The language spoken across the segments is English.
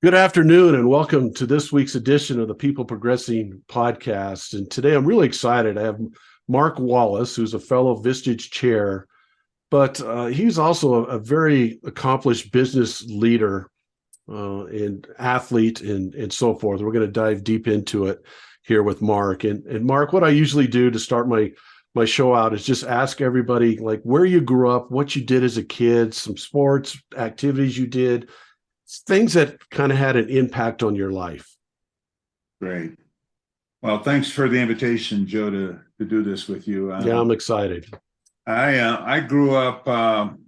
Good afternoon, and welcome to this week's edition of the People Progressing podcast. And today I'm really excited. I have Marc Wallace, who's a fellow Vistage chair, but he's also a very accomplished business leader and athlete and so forth. We're going to dive deep into it here with Marc. And Marc, what I usually do to start my show out is just ask everybody like where you grew up, what you did as a kid, some sports activities you did, things that kind of had an impact on your life. Great. Well, thanks for the invitation, Joe, to do this with you. Yeah, I'm excited. I grew up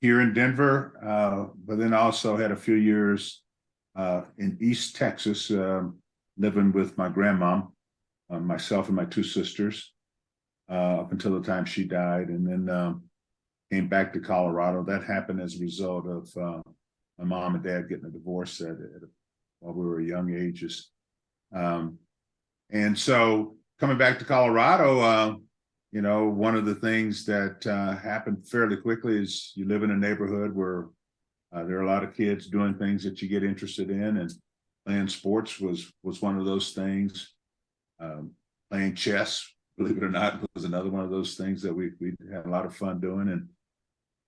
here in Denver, but then also had a few years in East Texas, living with my grandmom, myself and my two sisters, up until the time she died, and then came back to Colorado. That happened as a result of my mom and dad getting a divorce while we were young ages. And so coming back to Colorado, one of the things that happened fairly quickly is you live in a neighborhood where there are a lot of kids doing things that you get interested in, and playing sports was one of those things. Playing chess, believe it or not, was another one of those things that we had a lot of fun doing,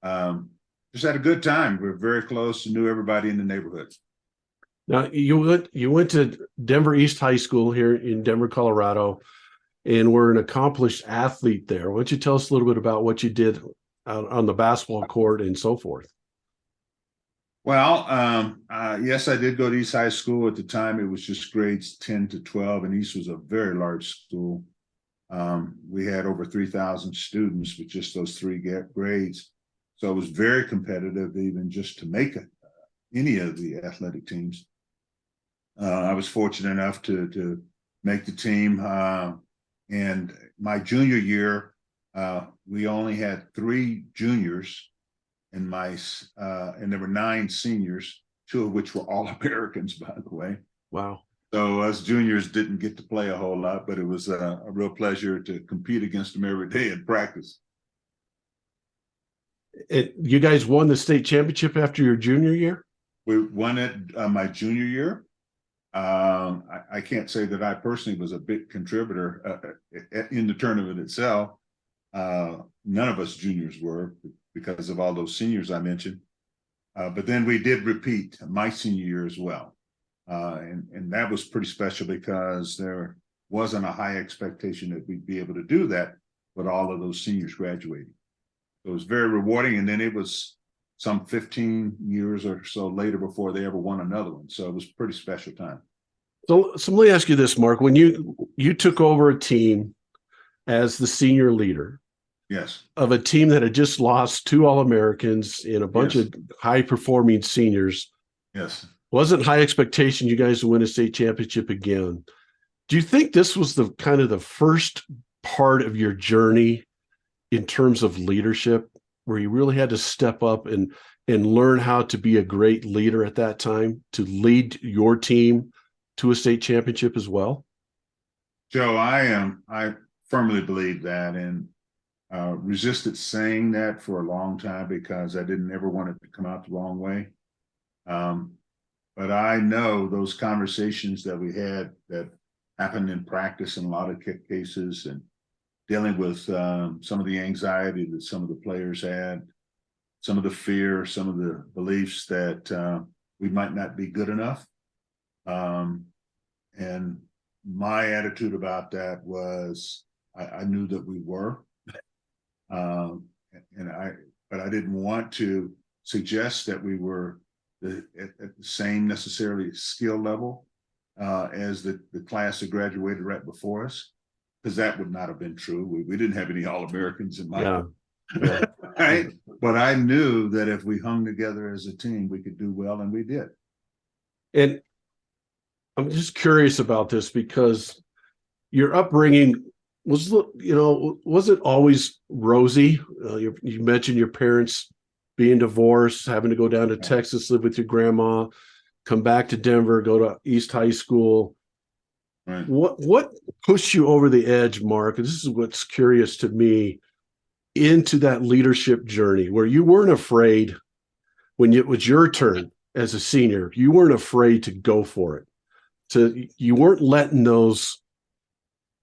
and just had a good time. We were very close and knew everybody in the neighborhood. Now you went to Denver East High School here in Denver, Colorado, and were an accomplished athlete there. Why don't you tell us a little bit about what you did on the basketball court and so forth? Well, yes, I did go to East High School. At the time, it was just grades 10 to 12, and East was a very large school. We had over 3,000 students with just those three grades. So it was very competitive, even just to make any of the athletic teams. I was fortunate enough to make the team. And my junior year, we only had 3 juniors, and there were 9 seniors, 2 of which were all Americans, by the way. Wow. So us juniors didn't get to play a whole lot, but it was a real pleasure to compete against them every day in practice. You guys won the state championship after your junior year? We won it my junior year. I can't say that I personally was a big contributor in the tournament itself. None of us juniors were, because of all those seniors I mentioned. But then we did repeat my senior year as well. And that was pretty special because there wasn't a high expectation that we'd be able to do that with all of those seniors graduating. It was very rewarding, and then it was some 15 years or so later before they ever won another one. So it was a pretty special time. So let me ask you this, Marc. When you took over a team as the senior leader, yes, of a team that had just lost 2 All-Americans and a bunch of high-performing seniors, yes, wasn't high expectation you guys would win a state championship again. Do you think this was the kind of the first part of your journey in terms of leadership, where you really had to step up and learn how to be a great leader at that time to lead your team to a state championship as well? Joe, I firmly believe that, and resisted saying that for a long time because I didn't ever want it to come out the wrong way. But I know those conversations that we had that happened in practice in a lot of cases, and dealing with some of the anxiety that some of the players had, some of the fear, some of the beliefs that we might not be good enough. And my attitude about that was I knew that we were, but I didn't want to suggest that we were at the same necessarily skill level as the class that graduated right before us, because that would not have been true. We didn't have any All-Americans in my right? But I knew that if we hung together as a team, we could do well, and we did. And I'm just curious about this because your upbringing was it always rosy? You mentioned your parents being divorced, having to go down to Texas, live with your grandma, come back to Denver, go to East High School. Right. What pushed you over the edge, Marc? And this is what's curious to me, into that leadership journey where you weren't afraid when it was your turn as a senior, you weren't afraid to go for it. You weren't letting those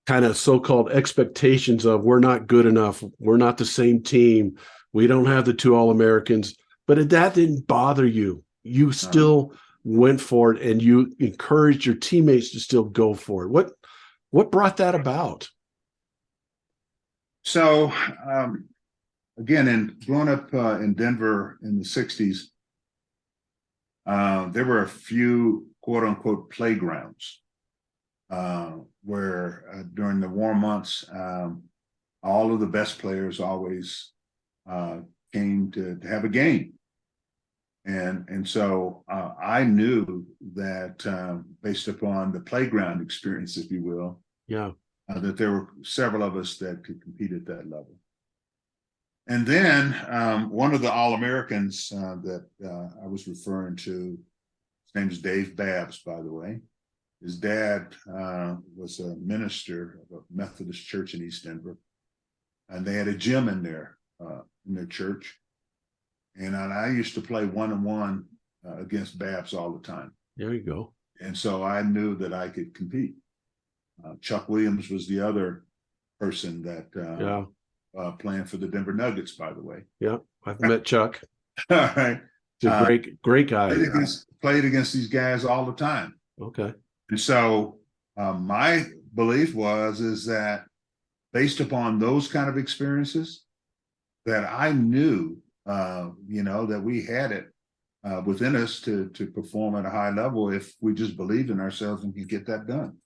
kind of so-called expectations of we're not good enough, we're not the same team, we don't have the two All-Americans, but that didn't bother you. You still went for it, and you encouraged your teammates to still go for it. What brought that about? So again, in growing up in Denver in the 60s, there were a few quote unquote playgrounds where during the warm months, all of the best players always came to have a game. And so I knew that based upon the playground experience, if you will, Yeah, that there were several of us that could compete at that level. And then one of the All-Americans that I was referring to, his name is Dave Babbs, by the way. His dad was a minister of a Methodist church in East Denver, and they had a gym in their church. And I used to play one-on-one against Babbs all the time. there you go. And so I knew that I could compete. Chuck Williams was the other person that playing for the Denver Nuggets, by the way. Yeah, I've met Chuck. All right. He's a great guy. Played against these guys all the time. Okay. And so my belief is that based upon those kind of experiences, that I knew, that we had it within us to perform at a high level if we just believed in ourselves and could get that done.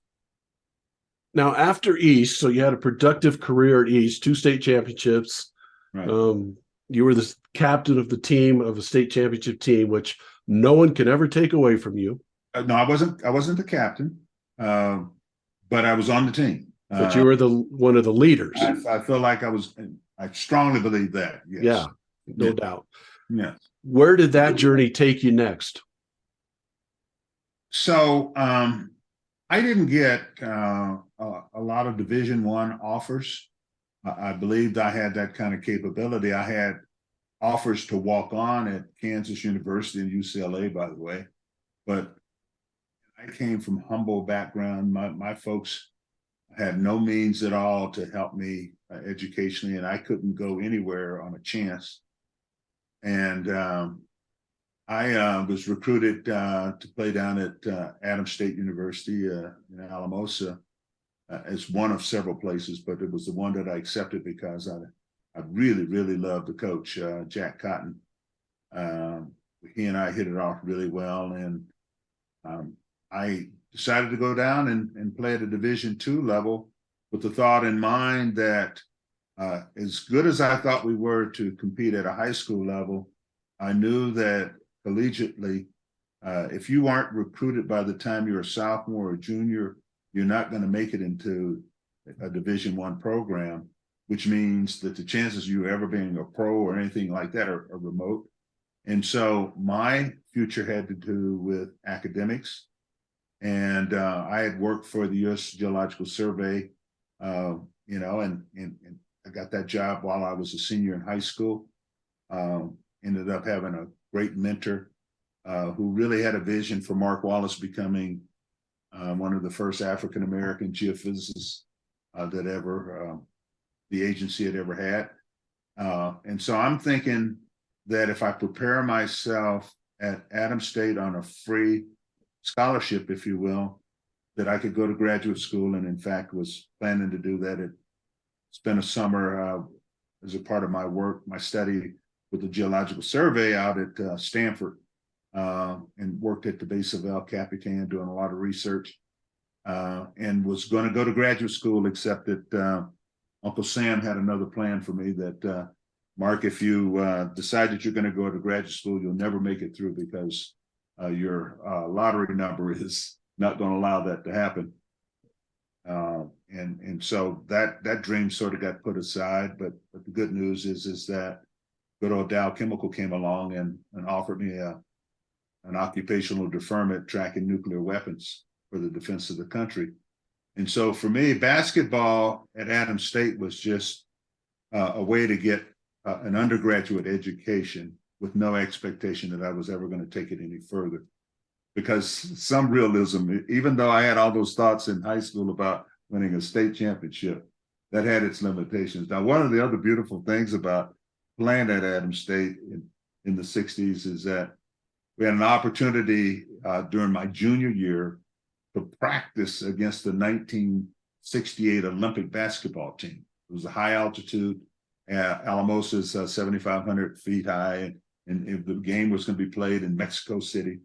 Now, after East, so you had a productive career at East, 2 state championships. Right. You were the captain of the team, of a state championship team, which no one can ever take away from you. No, I wasn't the captain, but I was on the team. But you were one of the leaders. I feel like I strongly believe that. Yes. Yeah, no doubt. Yeah. Where did that journey take you next? So I didn't get a lot of Division I offers. I believed I had that kind of capability. I had offers to walk on at Kansas University and UCLA, by the way, but I came from humble background. My folks had no means at all to help me educationally, and I couldn't go anywhere on a chance. And I was recruited to play down at Adams State University in Alamosa as one of several places, but it was the one that I accepted because I really, really loved the coach, Jack Cotton. He and I hit it off really well, and I decided to go down and play at a Division II level with the thought in mind that as good as I thought we were to compete at a high school level, I knew that collegiately, if you aren't recruited by the time you're a sophomore or junior, you're not going to make it into a Division I program, which means that the chances of you ever being a pro or anything like that are remote. And so my future had to do with academics. And I had worked for the U.S. Geological Survey, and I got that job while I was a senior in high school. Ended up having a great mentor who really had a vision for Marc Wallace becoming one of the first African-American geophysicists that ever the agency had ever had. And so I'm thinking that if I prepare myself at Adams State on a free scholarship, if you will, that I could go to graduate school, and in fact was planning to do that. Spent a summer as a part of my work, my study with the Geological Survey out at Stanford, and worked at the base of El Capitan doing a lot of research, and was going to go to graduate school, except that Uncle Sam had another plan for me that, Mark, if you decide that you're going to go to graduate school, you'll never make it through because your lottery number is not going to allow that to happen. And so that dream sort of got put aside. But the good news is that good old Dow Chemical came along and offered me an occupational deferment tracking nuclear weapons for the defense of the country. And so for me, basketball at Adams State was just a way to get an undergraduate education with no expectation that I was ever going to take it any further. Because some realism, even though I had all those thoughts in high school about winning a state championship, that had its limitations. Now, one of the other beautiful things about playing at Adams State in the 60s is that we had an opportunity during my junior year to practice against the 1968 Olympic basketball team. It was a high altitude. Alamosa's 7,500 feet high, and the game was going to be played in Mexico City.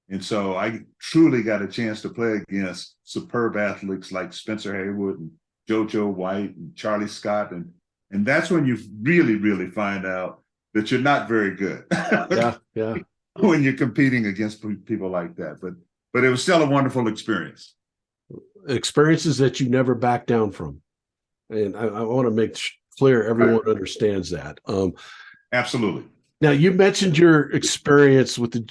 And so I truly got a chance to play against superb athletes like Spencer Haywood and JoJo White and Charlie Scott. And that's when you really, really find out that you're not very good. Yeah. When you're competing against people like that. But it was still a wonderful experience. Experiences that you never back down from. And I want to make clear everyone understands that. Absolutely. Now, you mentioned your experience with the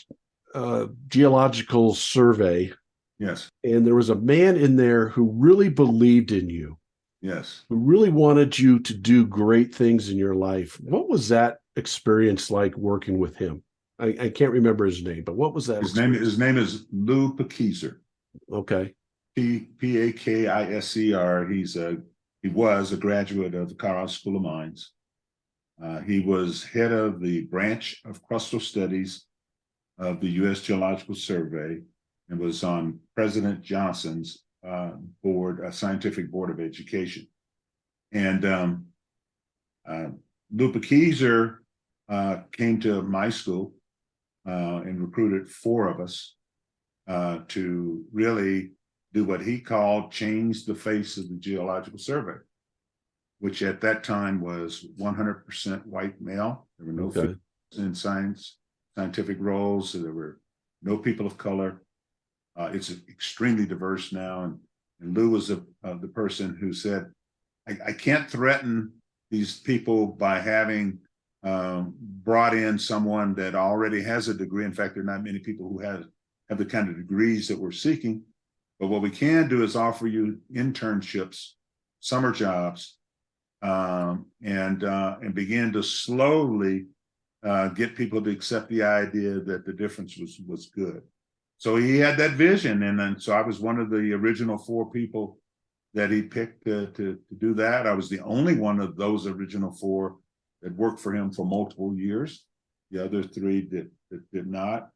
geological survey. Yes. And there was a man in there who really believed in you. Yes. Who really wanted you to do great things in your life. What was that experience like working with him? I can't remember his name, but what was that? His name is Lou Pakisser. Okay. Pakisser. He was a graduate of the Colorado School of Mines. He was head of the branch of crustal studies of the U.S. Geological Survey and was on President Johnson's board, scientific board of education. And Lou Pakisser came to my school and recruited 4 of us to really do what he called change the face of the Geological Survey, which at that time was 100% white male. There were no females in scientific roles. So there were no people of color. It's extremely diverse now. And Lou was the person who said, I can't threaten these people by having brought in someone that already has a degree. In fact, there are not many people who have the kind of degrees that we're seeking. But what we can do is offer you internships, summer jobs, and begin to slowly get people to accept the idea that the difference was good. So he had that vision, and then so I was one of the original 4 people that he picked to do that. I was the only one of those original 4 that worked for him for multiple years. The other 3 did not,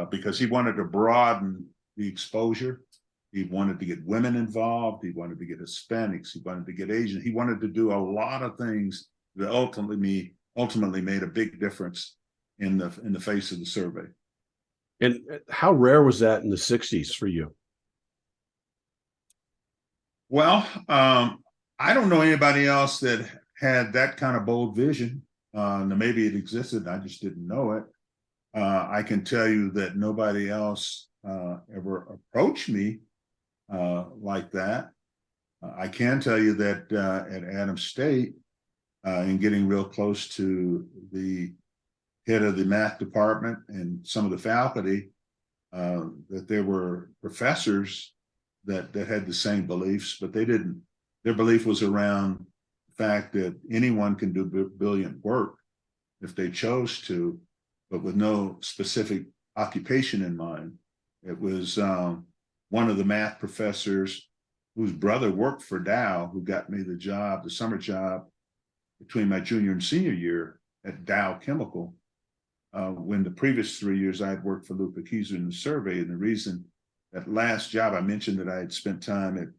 because he wanted to broaden the exposure. He wanted to get women involved. He wanted to get Hispanics. He wanted to get Asian. He wanted to do a lot of things that ultimately made a big difference in the face of the survey. And how rare was that in the 60s for you? Well, I don't know anybody else that had that kind of bold vision. Maybe it existed, I just didn't know it. I can tell you that nobody else ever approached me like that. I can tell you that at Adams State, in getting real close to the head of the math department and some of the faculty, that there were professors that had the same beliefs, but they didn't. Their belief was around the fact that anyone can do brilliant work if they chose to, but with no specific occupation in mind. It was one of the math professors whose brother worked for Dow who got me the job, the summer job, between my junior and senior year at Dow Chemical. When the previous 3 years I had worked for Lou Pakisser in the survey, and the reason that last job I mentioned that I had spent time at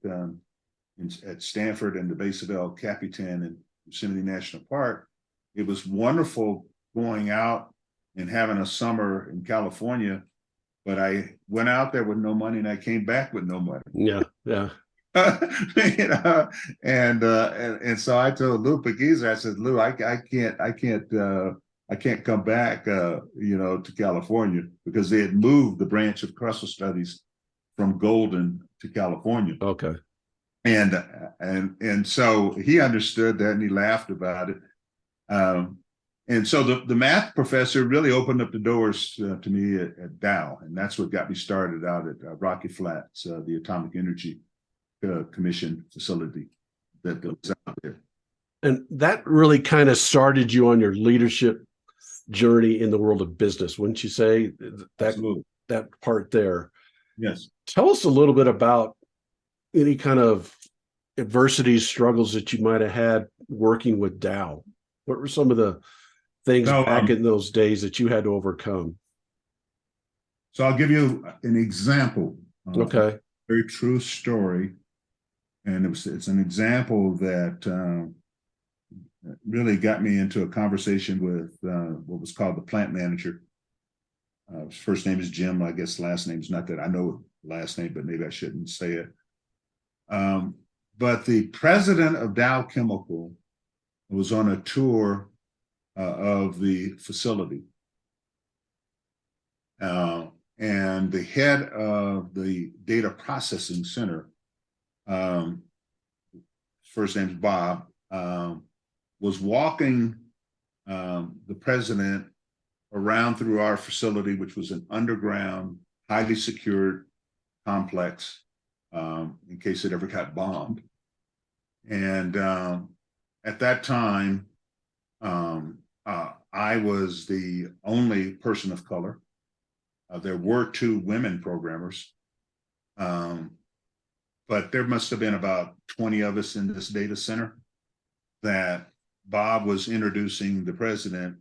Stanford and the base of El Capitan in Yosemite National Park. It was wonderful going out and having a summer in California, but I went out there with no money and I came back with no money. Yeah. You know, and so I told Lou Pakisser, I said, Lou, I can't come back, to California, because they had moved the branch of crustal studies from Golden to California. Okay. And so he understood that and he laughed about it. And so the math professor really opened up the doors to me at Dow, and that's what got me started out at Rocky Flats, the Atomic Energy Commission facility that was out there. And that really kind of started you on your leadership journey in the world of business, wouldn't you say? Absolutely. That part there. Yes. Tell us a little bit about any kind of adversities, struggles that you might have had working with Dow. What were some of the things So, back in those days that you had to overcome? so I'll give you an example. Okay. Very true story, and it's an example that really got me into a conversation with what was called the plant manager. His first name is Jim. I guess last name is not that I know last name, but maybe I shouldn't say it. But the president of Dow Chemical was on a tour of the facility. And the head of the data processing center, first name's Bob, was walking the president around through our facility, which was an underground, highly secured complex in case it ever got bombed. And at that time, I was the only person of color. There were 2 women programmers, but there must have been about 20 of us in this data center that Bob was introducing the president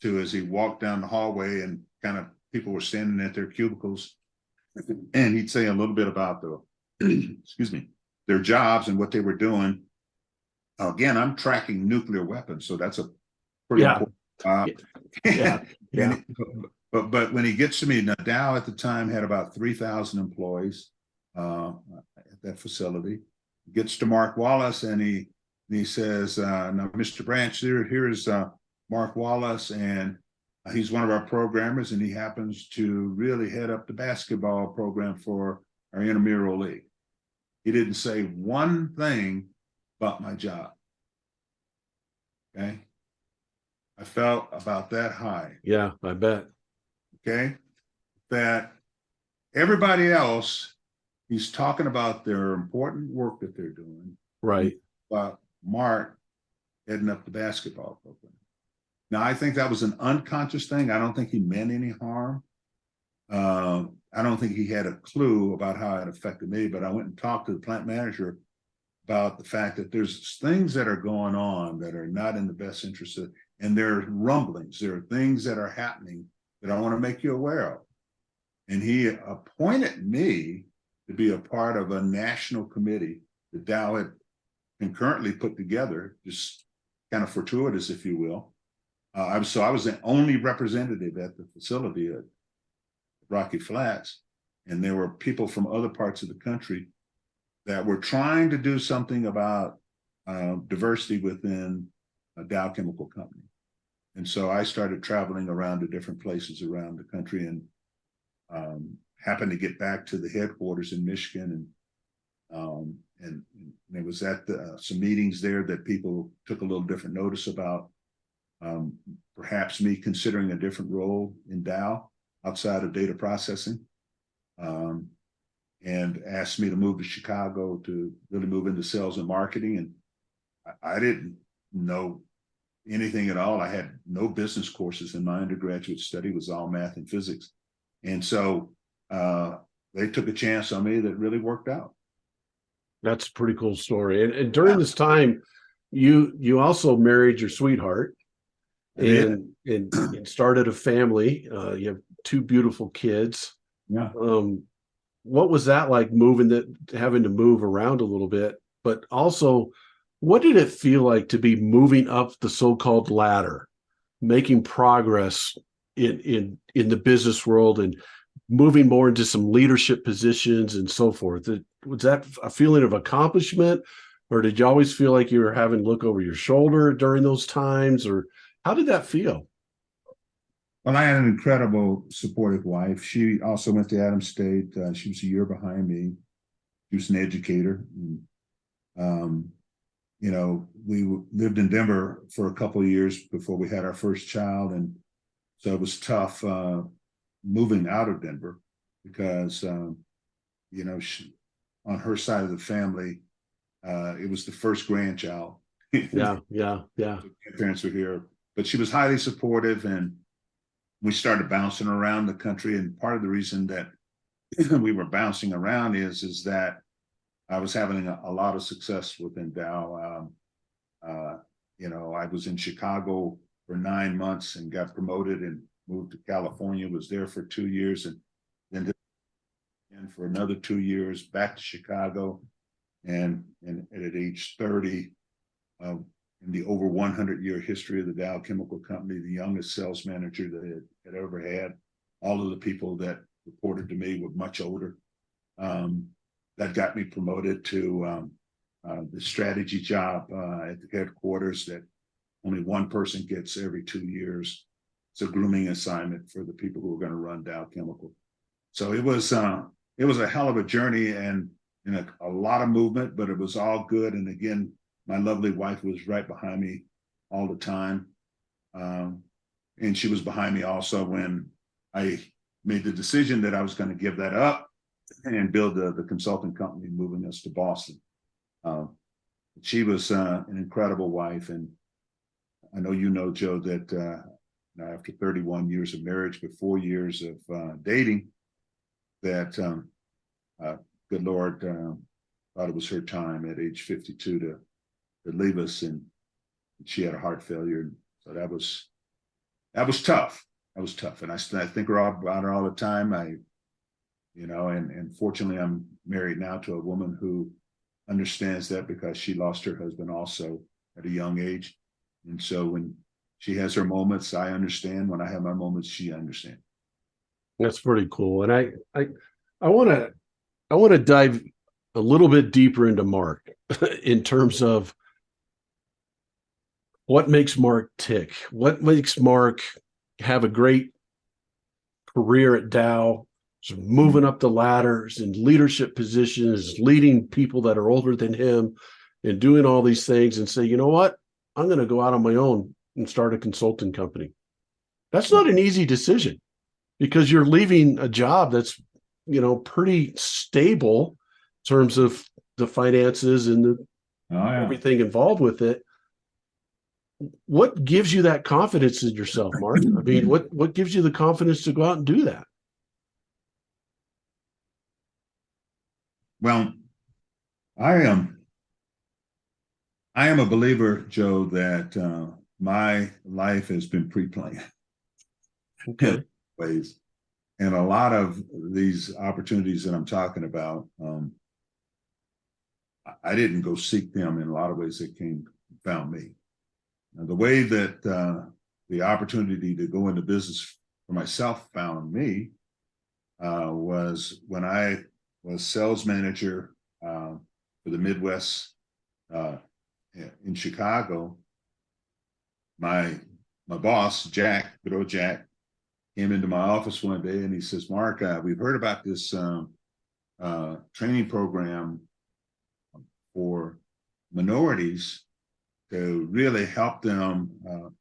to as he walked down the hallway, and kind of people were standing at their cubicles, and he'd say a little bit about the excuse me, their jobs and what they were doing. Again, I'm tracking nuclear weapons, so that's a pretty important job. Yeah. But when he gets to me, now Dow at the time had about 3,000 employees at that facility. He gets to Marc Wallace, and he says, now, Mr. Branch, here's Marc Wallace, and he's one of our programmers, and he happens to really head up the basketball program for our intramural league. He didn't say one thing about my job. Okay. I felt about that high. Yeah, I bet. Okay. That everybody else, he's talking about their important work that they're doing. Right. But Mark heading up the basketball program. Now, I think that was an unconscious thing. I don't think he meant any harm. I don't think he had a clue about how it affected me, but I went and talked to the plant manager about the fact that there's things that are going on that are not in the best interest of, and there are rumblings, there are things that are happening that I want to make you aware of. And he appointed me to be a part of a national committee that Dow had concurrently put together, just kind of fortuitous, if you will. I was the only representative at the facility at Rocky Flats, and there were people from other parts of the country that were trying to do something about diversity within a Dow Chemical Company. And so I started traveling around to different places around the country, and happened to get back to the headquarters in Michigan, and it was at some meetings there that people took a little different notice about perhaps me considering a different role in Dow outside of data processing, and asked me to move to Chicago to really move into sales and marketing. And I didn't know anything at all. I had no business courses in my undergraduate study. It was all math and physics. And so they took a chance on me that really worked out. That's a pretty cool story. And during this time, you also married your sweetheart and started a family. You have 2 beautiful kids. Yeah. What was that like, having to move around a little bit, but also what did it feel like to be moving up the so-called ladder, making progress in the business world and moving more into some leadership positions and so forth? Was that a feeling of accomplishment, or did you always feel like you were having to look over your shoulder during those times, or how did that feel? Well, I had an incredible supportive wife. She also went to Adams State. She was a year behind me. She was an educator. And, we lived in Denver for a couple of years before we had our first child. And so it was tough moving out of Denver because, she, on her side of the family, it was the first grandchild. Yeah. Parents were here, but she was highly supportive, and we started bouncing around the country. And part of the reason that we were bouncing around is that I was having a lot of success within Dow. I was in Chicago for 9 months and got promoted and moved to California, was there for 2 years, and then for another 2 years back to Chicago. And at age 30, in the over 100-year history of the Dow Chemical Company, the youngest sales manager that it had ever had. All of the people that reported to me were much older. That got me promoted to the strategy job at the headquarters that only one person gets every 2 years. It's a grooming assignment for the people who are going to run Dow Chemical. So it was a hell of a journey and a lot of movement, but it was all good. And again, my lovely wife was right behind me all the time. And she was behind me also when I made the decision that I was going to give that up and build the consulting company, moving us to Boston. She was an incredible wife. And I know you know, Joe, that after 31 years of marriage, but 4 years of dating, that good Lord thought it was her time at age 52 to leave us, and she had a heart failure. So that was tough. That was tough. And I think about her all the time. And fortunately, I'm married now to a woman who understands that, because she lost her husband also at a young age. And so when she has her moments, I understand. When I have my moments, she understands. That's pretty cool. And I want to dive a little bit deeper into Marc in terms of what makes Marc tick, what makes Marc have a great career at Dow, sort of moving up the ladders in leadership positions, leading people that are older than him, and doing all these things, and say, you know what, I'm going to go out on my own and start a consulting company. That's not an easy decision, because you're leaving a job that's, pretty stable in terms of the finances and everything involved with it. What gives you that confidence in yourself, Marc? I mean, what gives you the confidence to go out and do that? Well, I am a believer, Joe, that my life has been pre-planned. Okay. Ways. And a lot of these opportunities that I'm talking about, I didn't go seek them. In a lot of ways, they found me. Now, the way that the opportunity to go into business for myself found me was when I was sales manager for the Midwest in Chicago. My boss, Jack, good old Jack, came into my office one day and he says, Marc, we've heard about this training program for minorities to really help them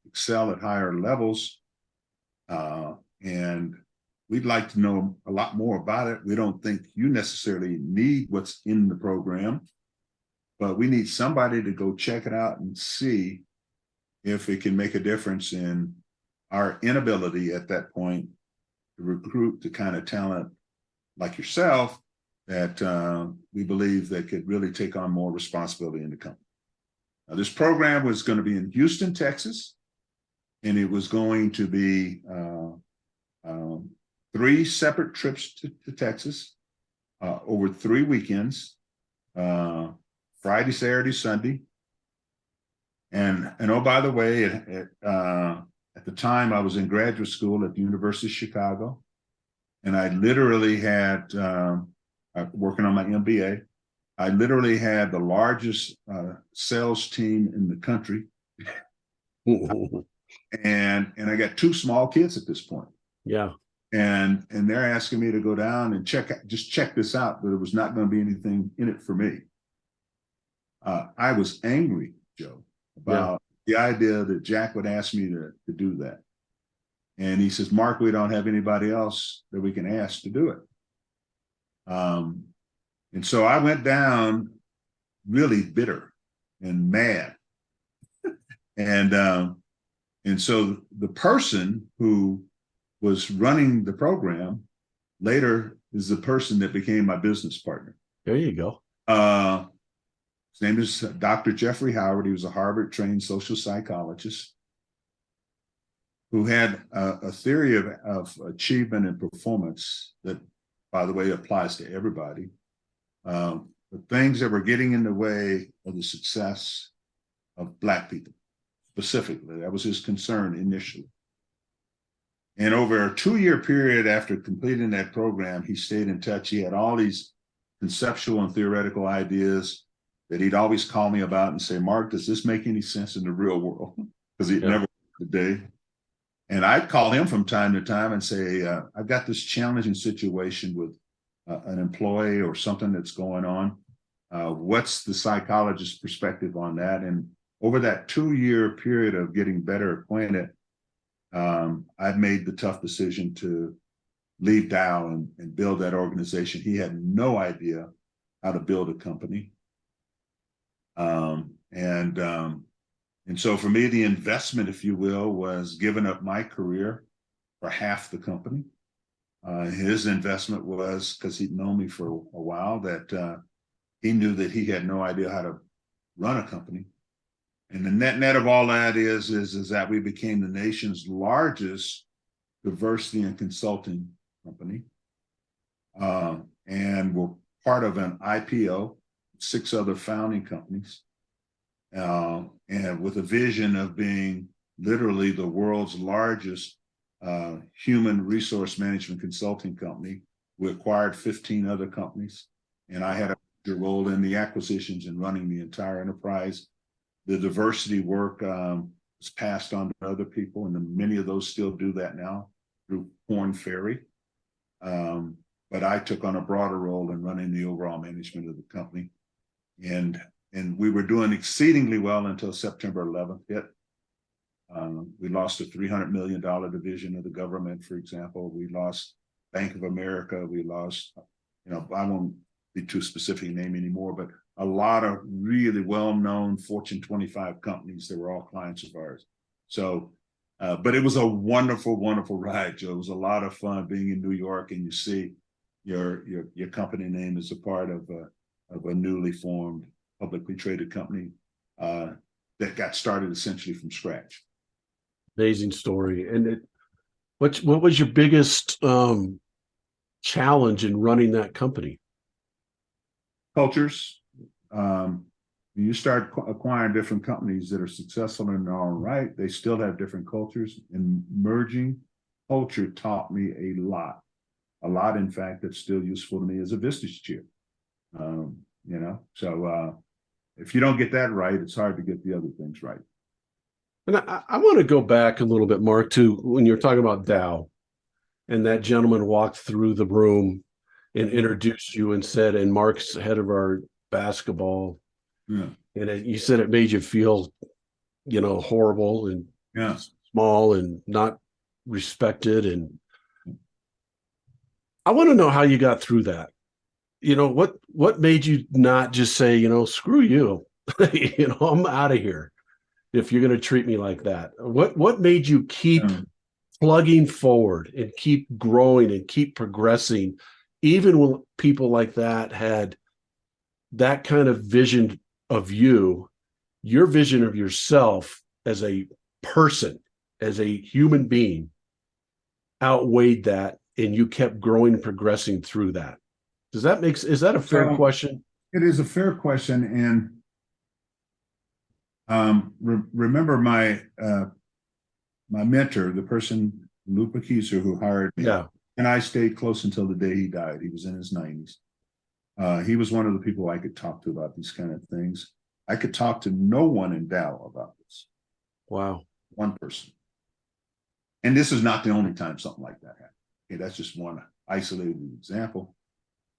excel at higher levels. And we'd like to know a lot more about it. We don't think you necessarily need what's in the program, but we need somebody to go check it out and see if it can make a difference in our inability at that point to recruit the kind of talent like yourself that we believe that could really take on more responsibility in the company. Now, this program was going to be in Houston, Texas, and it was going to be 3 separate trips to Texas over 3 weekends, Friday, Saturday, Sunday. And oh, by the way, at the time I was in graduate school at the University of Chicago, and I literally had, working on my MBA, I literally had the largest sales team in the country. And I got 2 small kids at this point. Yeah. And they're asking me to go down and check this out, but there was not going to be anything in it for me. I was angry, Joe, about the idea that Jack would ask me to do that. And he says, Marc, we don't have anybody else that we can ask to do it. And so I went down really bitter and mad. And so the person who was running the program later is the person that became my business partner. There you go. His name is Dr. Jeffrey Howard. He was a Harvard-trained social psychologist who had a theory of achievement and performance that, by the way, applies to everybody. The things that were getting in the way of the success of Black people, specifically. That was his concern initially. And over a 2-year period after completing that program, he stayed in touch. He had all these conceptual and theoretical ideas that he'd always call me about and say, Mark, does this make any sense in the real world? Because he'd never worked a day. And I'd call him from time to time and say, I've got this challenging situation with an employee or something that's going on. What's the psychologist's perspective on that? And over that 2-year period of getting better acquainted, I've made the tough decision to leave Dow and build that organization. He had no idea how to build a company. And so for me, the investment, if you will, was giving up my career for half the company. His investment was, because he'd known me for a while, that he knew that he had no idea how to run a company. And the net of all that is that we became the nation's largest diversity and consulting company. And we're part of an IPO, 6 other founding companies, and with a vision of being literally the world's largest human resource management consulting company. We acquired 15 other companies, and I had a role in the acquisitions and running the entire enterprise. The diversity work was passed on to other people, and many of those still do that now through Korn Ferry. But I took on a broader role in running the overall management of the company. And we were doing exceedingly well until September 11th hit. We lost a $300 million division of the government, for example. We lost Bank of America. We lost, I won't be too specific name anymore, but a lot of really well-known Fortune 25 companies that were all clients of ours. So, but it was a wonderful, wonderful ride, Joe. It was a lot of fun being in New York, and you see your company name as a part of a newly formed publicly traded company that got started essentially from scratch. Amazing story. And what was your biggest challenge in running that company? Cultures. You start acquiring different companies that are successful in their own right, they still have different cultures, and merging culture taught me a lot, in fact, that's still useful to me as a Vistage chair. So if you don't get that right, it's hard to get the other things right. And I want to go back a little bit, Mark, to when you're talking about Dow, and that gentleman walked through the room and introduced you and said, and Mark's head of our basketball. Yeah. And you said it made you feel, horrible and small and not respected. And I want to know how you got through that. What made you not just say, screw you, I'm out of here if you're going to treat me like that? What made you keep plugging forward and keep growing and keep progressing, even when people like that had that kind of vision of you, your vision of yourself as a person, as a human being, outweighed that, and you kept growing and progressing through that? Is that a fair question? It is a fair question. And remember my mentor, the person, Lou Kieser, who hired me, and I stayed close until the day he died. He was in his 90s. He was one of the people I could talk to about these kind of things. I could talk to no one in Dow about this. Wow. One person. And this is not the only time something like that happened. Okay, that's just one isolated example.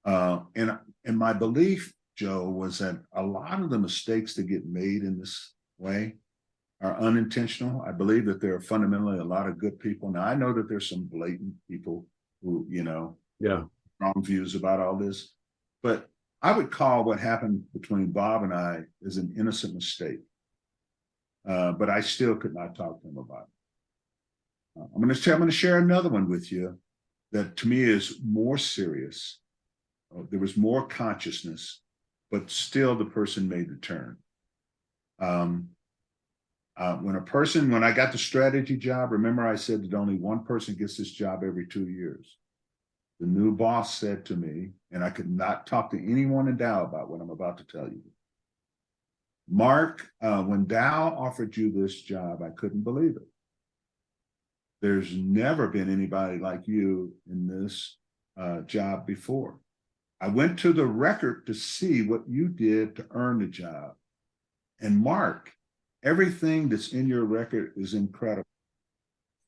And my belief, Joe, was that a lot of the mistakes that get made in this way are unintentional. I believe that there are fundamentally a lot of good people. Now, I know that there's some blatant people who, wrong views about all this, but I would call what happened between Bob and I as an innocent mistake. But I still could not talk to him about it. I'm going to share another one with you that to me is more serious. There was more consciousness, but still the person made the turn. When I got the strategy job, remember I said that only one person gets this job every 2 years. The new boss said to me, and I could not talk to anyone in Dow about what I'm about to tell you. Mark, when Dow offered you this job, I couldn't believe it. There's never been anybody like you in this job before. I went to the record to see what you did to earn the job. And Mark, everything that's in your record is incredible.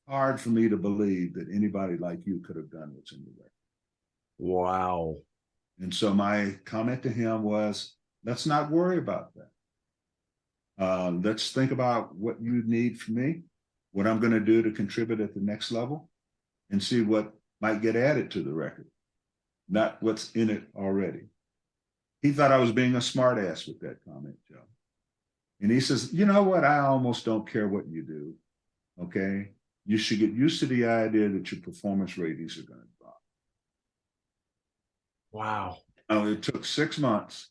Hard for me to believe that anybody like you could have done what's in the record. Wow. And so my comment to him was, let's not worry about that. Let's think about what you need from me, what I'm going to do to contribute at the next level, and see what might get added to the record, not what's in it already. He thought I was being a smart ass with that comment, Joe. And he says, you know what? I almost don't care what you do. Okay. You should get used to the idea that your performance ratings are going to drop. Wow. Now, it took 6 months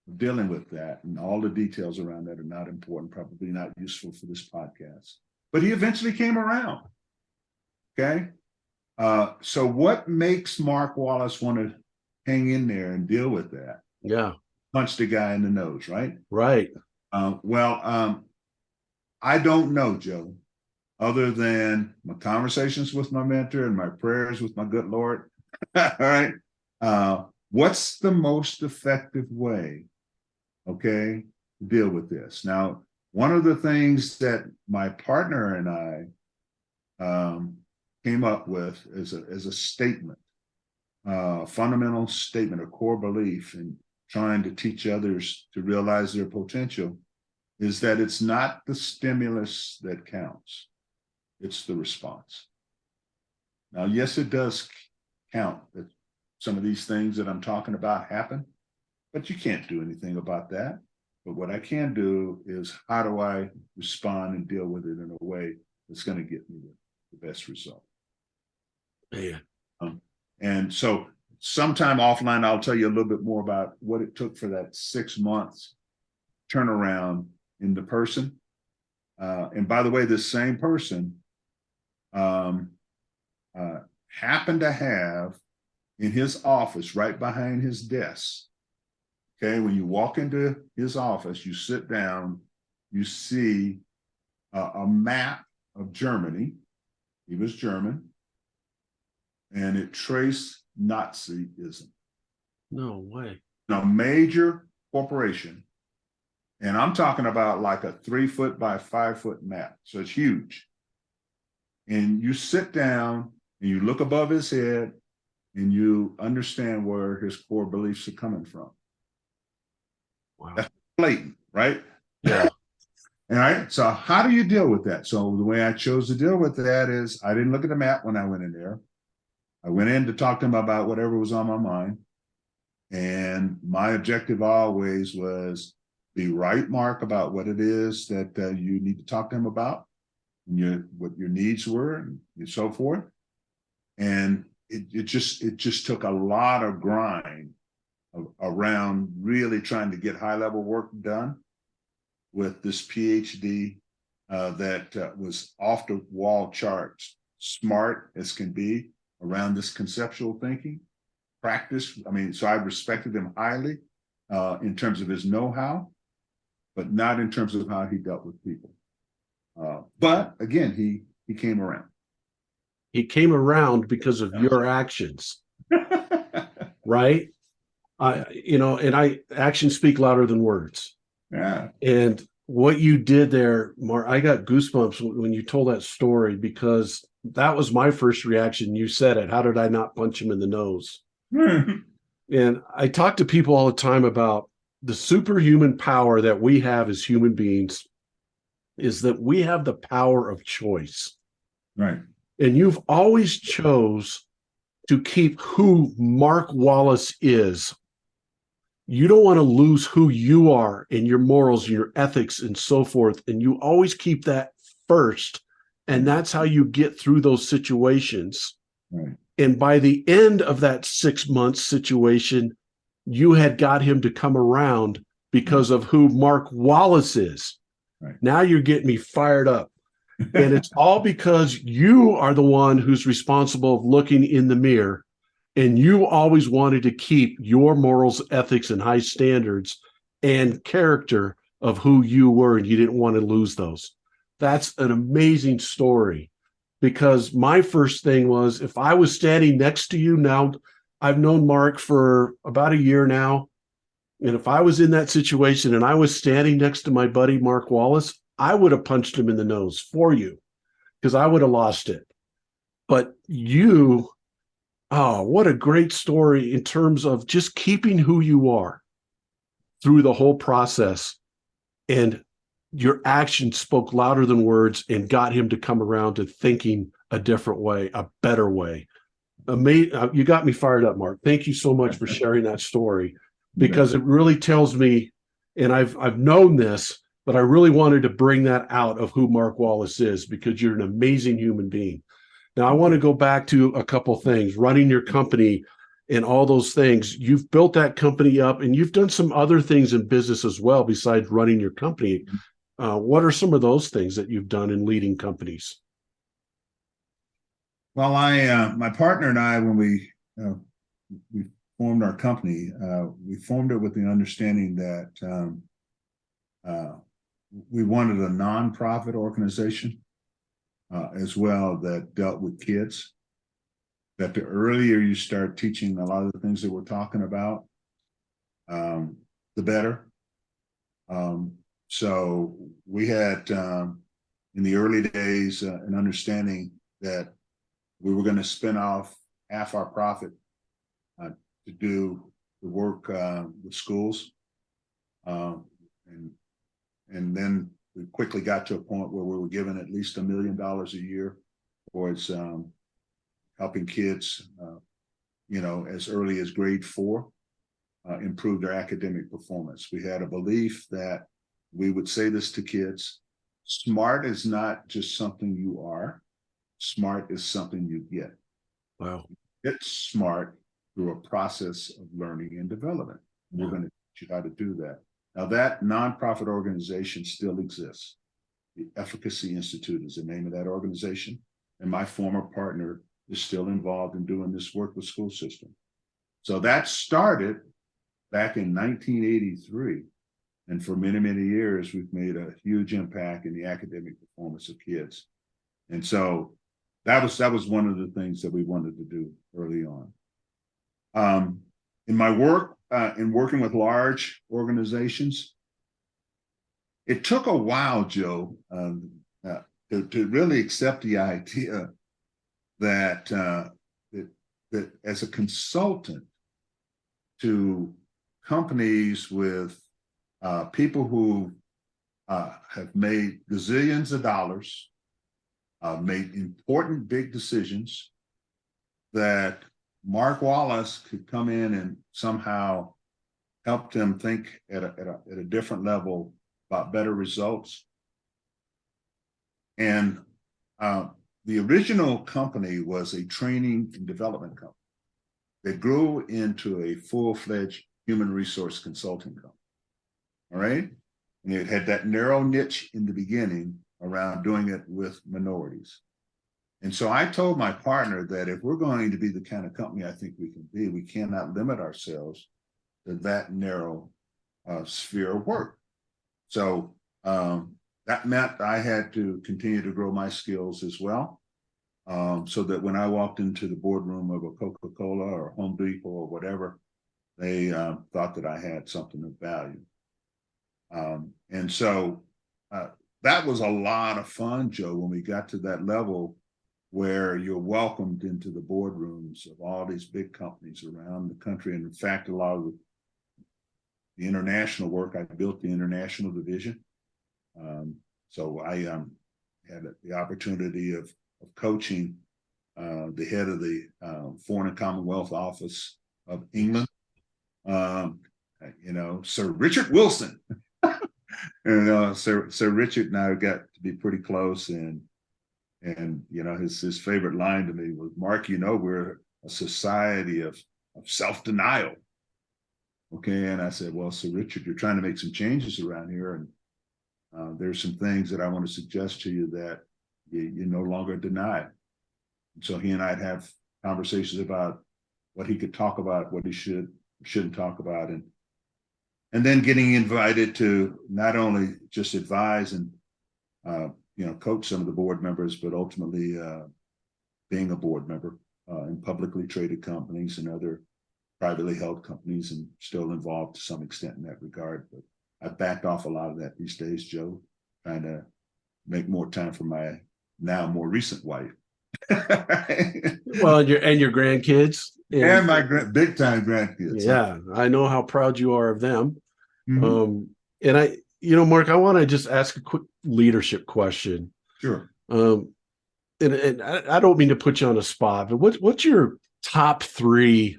of dealing with that, and all the details around that are not important, probably not useful for this podcast. But he eventually came around. Okay. So what makes Marc Wallace want to hang in there and deal with that? Yeah. Punch the guy in the nose, right? Right. I don't know, Joe, other than my conversations with my mentor and my prayers with my good Lord. All right. What's the most effective way, okay, to deal with this? Now, one of the things that my partner and I came up with as a statement, fundamental statement, a core belief in trying to teach others to realize their potential, is that it's not the stimulus that counts, it's the response. Now, yes, it does count that some of these things that I'm talking about happen, but you can't do anything about that. But what I can do is, how do I respond and deal with it in a way that's going to get me the best result? Yeah. And so sometime offline, I'll tell you a little bit more about what it took for that 6 months turnaround in the person. And by the way, this same person happened to have in his office, right behind his desk, okay, when you walk into his office, you sit down, you see a map of Germany. He was German, and it traced Nazism. No way. Now, major corporation, and I'm talking about like a 3 foot by 5 foot map. So it's huge. And you sit down and you look above his head and you understand where his core beliefs are coming from. Wow. That's blatant, right? Yeah. All right. So how do you deal with that? So the way I chose to deal with that is I didn't look at the map when I went in there. I went in to talk to him about whatever was on my mind. And my objective always was be right, Mark, about what it is that you need to talk to him about, and what your needs were, and so forth. And it just took a lot of grind around really trying to get high level work done with this PhD that was off the wall charts, smart as can be around this conceptual thinking practice. I mean, so I respected him highly in terms of his know-how, but not in terms of how he dealt with people. But again, he came around. He came around because of your actions, right? Actions speak louder than words. Yeah. And what you did there, Mark, I got goosebumps when you told that story, because that was my first reaction. You said it. How did I not punch him in the nose? And I talk to people all the time about the superhuman power that we have as human beings, is that we have the power of choice. Right. And you've always chose to keep who Marc Wallace is. You don't want to lose who you are and your morals, your ethics, and so forth. And you always keep that first And that's how you get through those situations. Right. And by the end of that 6 month situation, you had got him to come around because of who Marc Wallace is. Right. Now you're getting me fired up. And it's all because you are the one who's responsible of looking in the mirror. And you always wanted to keep your morals, ethics, and high standards and character of who you were, and you didn't want to lose those. That's an amazing story, because my first thing was, if I was standing next to you now, I've known Marc for about a year now. And if I was in that situation and I was standing next to my buddy, Marc Wallace, I would have punched him in the nose for you, because I would have lost it. But you, oh, what a great story in terms of just keeping who you are through the whole process. And your actions spoke louder than words and got him to come around to thinking a different way, a better way. You got me fired up, Marc. Thank you so much for sharing that story, because it really tells me, and I've known this, but I really wanted to bring that out of who Marc Wallace is, because you're an amazing human being. Now, I want to go back to a couple things, running your company and all those things. You've built that company up, and you've done some other things in business as well besides running your company. What are some of those things that you've done in leading companies? Well, my partner and I, when we formed our company, we formed it with the understanding that we wanted a nonprofit organization as well that dealt with kids. That the earlier you start teaching a lot of the things that we're talking about, the better. So we had in the early days an understanding that we were going to spin off half our profit to do the work with schools. And then we quickly got to a point where we were given at least $1 million a year towards helping kids, as early as grade 4, improve their academic performance. We had a belief that we would say this to kids: smart is not just something you are. Smart is something you get. Wow. It's smart through a process of learning and development. We're going to teach you how to do that. Now, that nonprofit organization still exists. The Efficacy Institute is the name of that organization. And my former partner is still involved in doing this work with school system. So that started back in 1983. And for many, many years, we've made a huge impact in the academic performance of kids. And so that was one of the things that we wanted to do early on. In my work, in working with large organizations, it took a while, Joe, to really accept the idea that that as a consultant to companies with people who have made gazillions of dollars, made important big decisions, that Marc Wallace could come in and somehow help them think at a different level about better results. And the original company was a training and development company that grew into a full-fledged human resource consulting company. All right? And it had that narrow niche in the beginning around doing it with minorities. And so I told my partner that if we're going to be the kind of company I think we can be, we cannot limit ourselves to that narrow sphere of work. So that meant I had to continue to grow my skills as well, so that when I walked into the boardroom of a Coca-Cola or Home Depot or whatever, they thought that I had something of value. And so that was a lot of fun, Joe, when we got to that level where you're welcomed into the boardrooms of all these big companies around the country. And in fact, a lot of the international work, I built the international division. So I had the opportunity of coaching the head of the Foreign and Commonwealth Office of England, Sir Richard Wilson. And Sir Richard and I got to be pretty close, and And his favorite line to me was, "Mark, we're a society of self-denial." Okay, and I said, "Well, so Richard, you're trying to make some changes around here, and there's some things that I want to suggest to you that you no longer deny." And so he and I'd have conversations about what he could talk about, what he shouldn't talk about, and then getting invited to not only just advise and coach some of the board members, but ultimately being a board member in publicly traded companies and other privately held companies, and still involved to some extent in that regard. But I backed off a lot of that these days, Joe, trying to make more time for my now more recent wife. Well, and your grandkids and my big time grandkids. Yeah, I know how proud you are of them. Mm-hmm. And Mark, I want to just ask a quick leadership question. Sure. And I don't mean to put you on the spot, but what's your top 3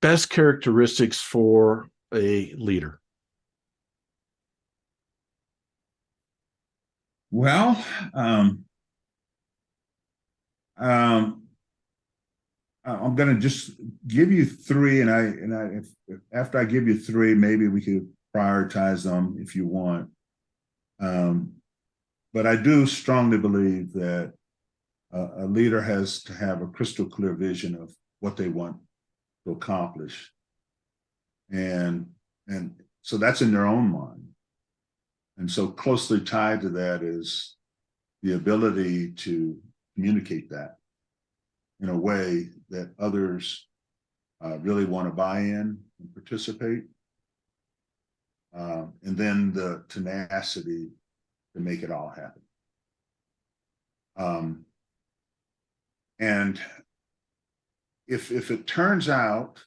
best characteristics for a leader? Well, I'm going to just give you 3, and if after I give you 3, maybe we could prioritize them if you want. But I do strongly believe that a leader has to have a crystal clear vision of what they want to accomplish, and so that's in their own mind. And so closely tied to that is the ability to communicate that in a way that others really want to buy in and participate. And then the tenacity to make it all happen. And if it turns out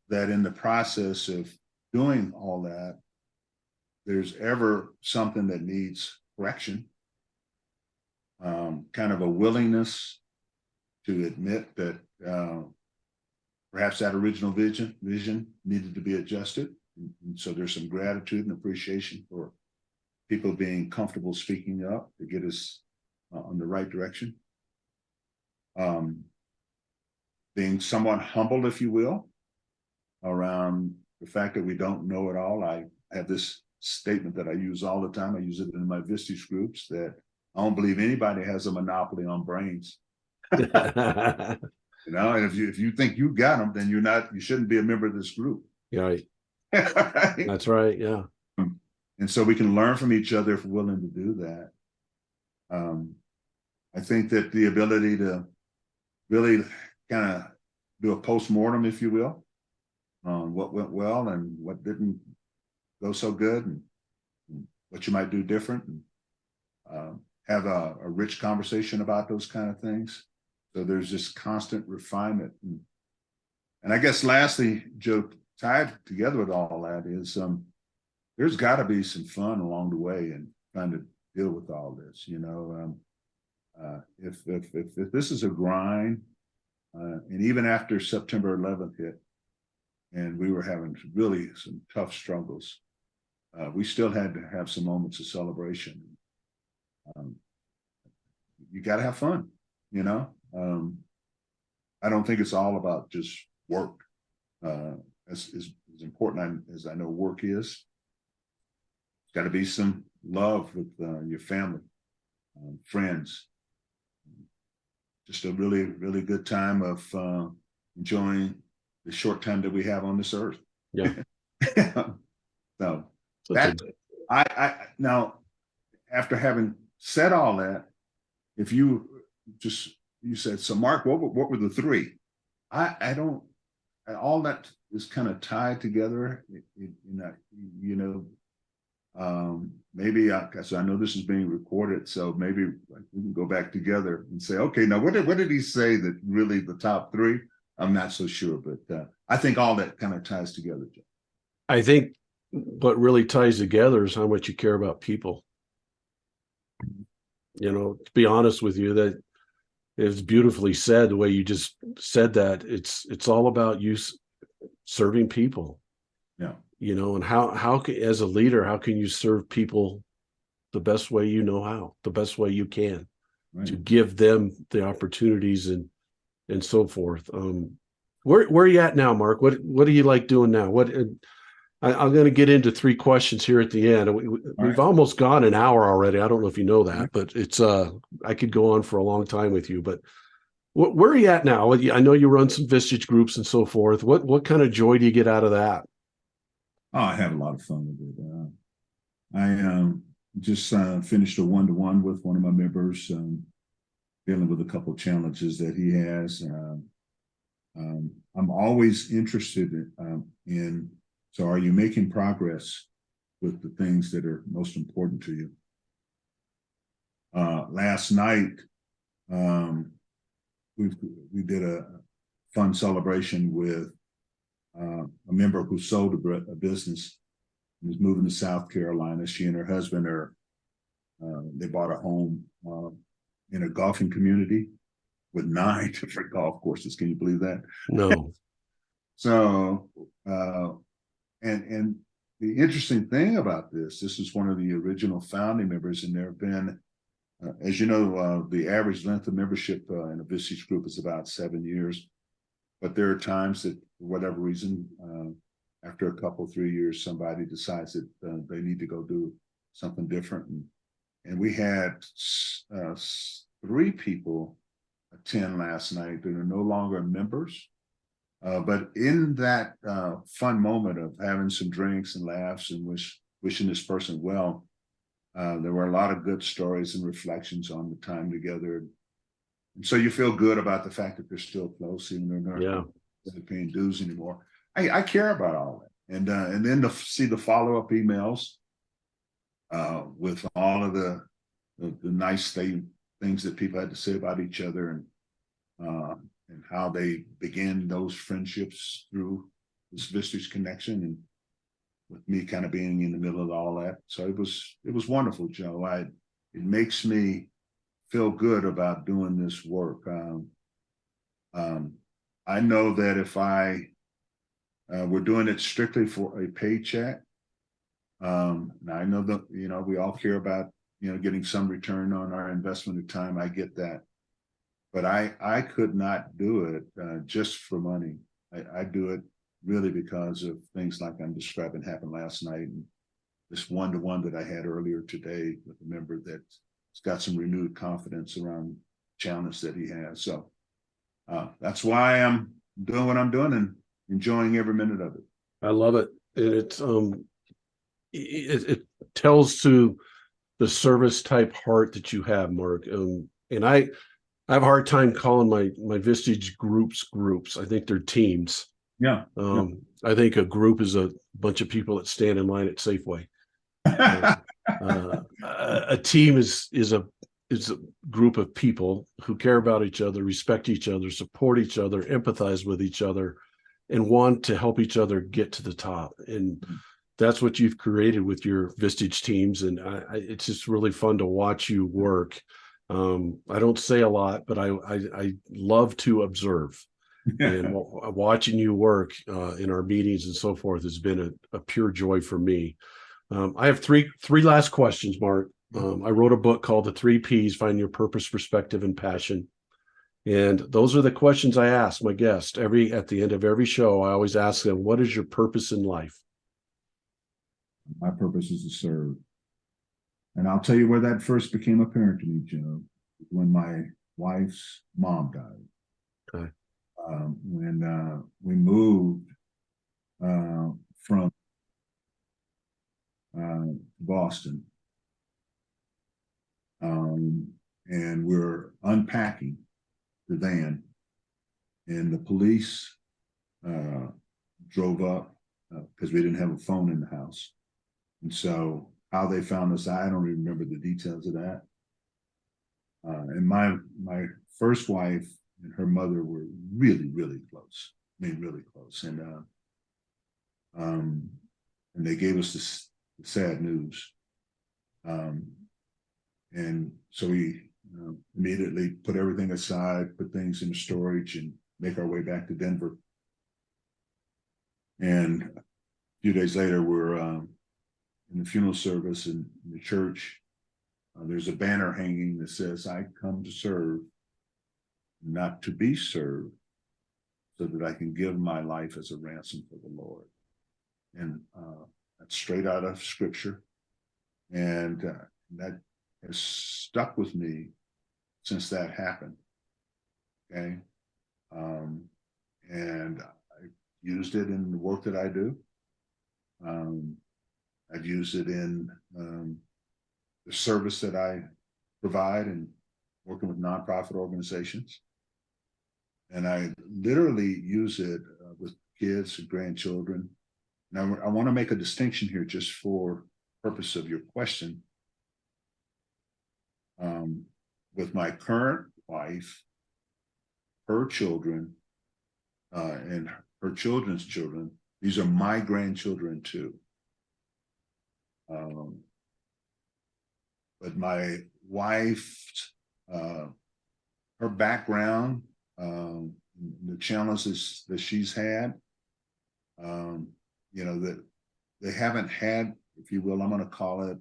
that in the process of doing all that, there's ever something that needs correction, kind of a willingness to admit that perhaps that original vision needed to be adjusted. And so there's some gratitude and appreciation for people being comfortable speaking up to get us on the right direction. Being somewhat humbled, if you will, around the fact that we don't know it all. I have this statement that I use all the time. I use it in my Vistage groups, that I don't believe anybody has a monopoly on brains. And if you think you got them, then you shouldn't be a member of this group. Right. That's right. Yeah. And so we can learn from each other if we're willing to do that. I think that the ability to really kind of do a post-mortem, if you will, on what went well and what didn't go so good, and what you might do different, and have a rich conversation about those kind of things. So there's this constant refinement. And I guess lastly, Joe, tied together with all that is there's got to be some fun along the way and trying to deal with all this. If this is a grind, and even after September 11th hit, and we were having really some tough struggles, we still had to have some moments of celebration. You got to have fun, I don't think it's all about just work. As important as I know work is, there's got to be some love with your family, friends. Just a really, really good time of enjoying the short time that we have on this earth. Yeah. So that I now, after having said all that, if you said, so Mark, what were the 3? I don't, all that is kind of tied together. Maybe because I know this is being recorded, so maybe we can go back together and say, okay, now what did he say that really the top 3? I'm not so sure, but I think all that kind of ties together, Joe. I think what really ties together is how much you care about people. To be honest with you, that is beautifully said. The way you just said that, it's all about you serving people. Yeah. And how as a leader, how can you serve people the best way you know how, the best way you can, Right. to give them the opportunities and so forth. Where are you at now, Mark? What do you like doing now? I'm going to get into three questions here at the end. We've almost gone an hour already. I don't know if you know that, but it's I could go on for a long time with you. But where are you at now? I know you run some Vistage groups and so forth. What kind of joy do you get out of that? Oh, I have a lot of fun with it. I just finished a one-to-one with one of my members, dealing with a couple of challenges that he has. I'm always interested in, so are you making progress with the things that are most important to you? Last night, we did a fun celebration with a member who sold a business and is moving to South Carolina. She and her husband they bought a home in a golfing community with 9 different golf courses. Can you believe that? No. So, and the interesting thing about this is one of the original founding members, and there have been, as you know, the average length of membership in a Vistage group is about 7 years. But there are times that, for whatever reason, after a couple, 3 years, somebody decides that they need to go do something different. And we had 3 people attend last night that are no longer members. But in that fun moment of having some drinks and laughs and wishing this person well, there were a lot of good stories and reflections on the time together. And so you feel good about the fact that they're still close, even though they're not paying dues anymore. I care about all that. And then to see the follow-up emails with all of the nice things that people had to say about each other, and how they began those friendships through this Vistage connection, and with me kind of being in the middle of all that. So it was wonderful, Joe. It makes me feel good about doing this work. I know that if we're doing it strictly for a paycheck, now I know that, we all care about, getting some return on our investment of time. I get that. But I could not do it just for money. I do it really because of things like I'm describing happened last night, and this one-to-one that I had earlier today with a member that's got some renewed confidence around the challenge that he has. So that's why I'm doing what I'm doing and enjoying every minute of it. I love it. And it tells to the service type heart that you have, Mark. And I have a hard time calling my Vistage groups. I think they're teams. Yeah. I think a group is a bunch of people that stand in line at Safeway. A team is a group of people who care about each other, respect each other, support each other, empathize with each other, and want to help each other get to the top. And that's what you've created with your Vistage teams. And it's just really fun to watch you work. I don't say a lot, but I love to observe. And watching you work in our meetings and so forth has been a pure joy for me. I have three last questions, Mark. I wrote a book called The 3 Ps, Find Your Purpose, Perspective, and Passion. And those are the questions I ask my guests at the end of every show. I always ask them, what is your purpose in life? My purpose is to serve. And I'll tell you where that first became apparent to me, Joe, when my wife's mom died. Okay. When we moved from Boston, and we're unpacking the van, and the police drove up because we didn't have a phone in the house. And so how they found us, I don't even remember the details of that. And my first wife and her mother were really, really close. I mean, really close. And they gave us this sad news. And so we immediately put everything aside, put things in storage, and make our way back to Denver. And a few days later, we're in the funeral service in the church, There's a banner hanging that says, "I come to serve, not to be served, so that I can give my life as a ransom for the Lord." And that's straight out of Scripture. And that has stuck with me since that happened. Okay. And I used it in the work that I do. I've used it in the service that I provide and working with nonprofit organizations. And I literally use it with kids and grandchildren. Now, I want to make a distinction here just for purpose of your question. With my current wife, her children, and her children's children, these are my grandchildren too. But my wife, her background, the challenges that she's had, that they haven't had, if you will, I'm going to call it.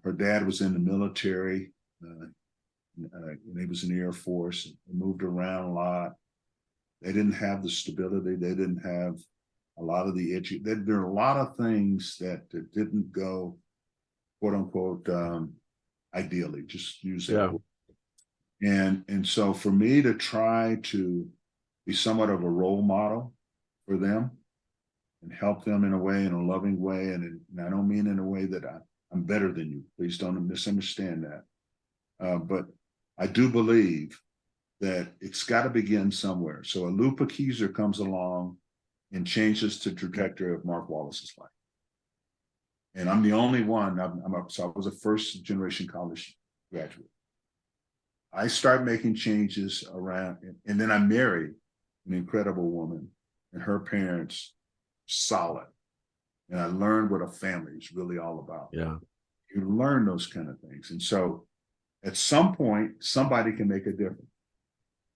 Her dad was in the military, and he was in the Air Force. They moved around a lot. They didn't have the stability. They didn't have a lot of the there are a lot of things that didn't go, quote unquote, ideally. Just use that. Yeah. And so for me to try to be somewhat of a role model for them and help them in a way, in a loving way, and I don't mean in a way that I'm better than you. Please don't misunderstand that. But I do believe that it's got to begin somewhere. So a Lupa Keyser comes along and changes the trajectory of Marc Wallace's life. And I'm the only one. So I was a first generation college graduate. I start making changes around, and then I married an incredible woman, and her parents, solid. And I learned what a family is really all about. Yeah. You learn those kind of things. And so at some point, somebody can make a difference.